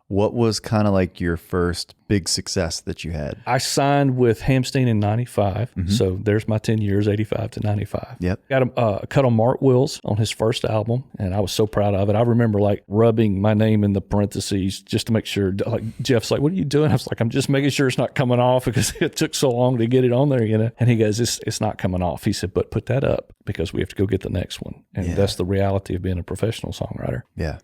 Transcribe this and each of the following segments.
What was kind of like your first big success that you had? I signed with Hamstein in 95. So there's my 10 years, 85 to 95. Yep. Got a cut on Mark Wills on his first album, and I was so proud of it. I remember like rubbing my name in the parentheses just to make sure, like Jeff's like, what are you doing? I was like, I'm just making sure it's not coming off because it took so long to get it on there, you know? And he goes, it's not coming off. He said, but put that up because we have to go get the next one. And that's the reality of being a professional songwriter. Yeah.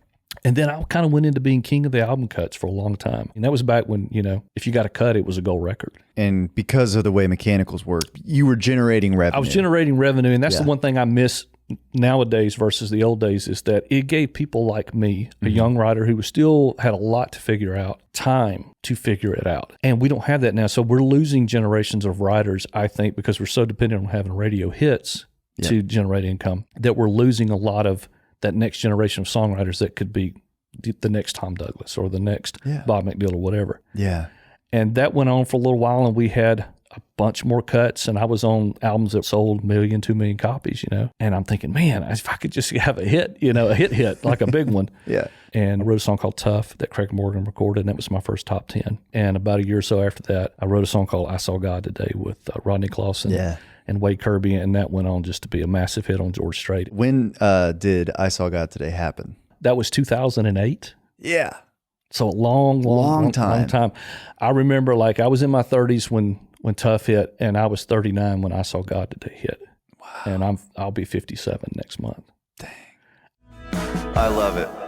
And then I kind of went into being king of the album cuts for a long time. And that was back when, you know, if you got a cut, it was a gold record. And because of the way mechanicals work, you were generating revenue. I was generating revenue. And that's the one thing I miss nowadays versus the old days is that it gave people like me, a young writer who still had a lot to figure out, time to figure it out. And we don't have that now. So we're losing generations of writers, I think, because we're so dependent on having radio hits to generate income, that we're losing a lot of that next generation of songwriters that could be the next Tom Douglas or the next Bob McDill or whatever. Yeah. And that went on for a little while, and we had a bunch more cuts, and I was on albums that sold 1 million, 2 million copies, you know. And I'm thinking, man, if I could just have a hit, you know, a hit, like a big one. Yeah. And I wrote a song called Tough that Craig Morgan recorded, and that was my first top 10. And about a year or so after that, I wrote a song called I Saw God Today with Rodney Clawson. Yeah. And Wade Kirby, and that went on just to be a massive hit on George Strait. When did I Saw God Today happen? That was 2008. Yeah. So a long time. I remember like I was in my 30s when Tough hit, and I was 39 when I Saw God Today hit. Wow. And I'll be 57 next month. Dang. I love it.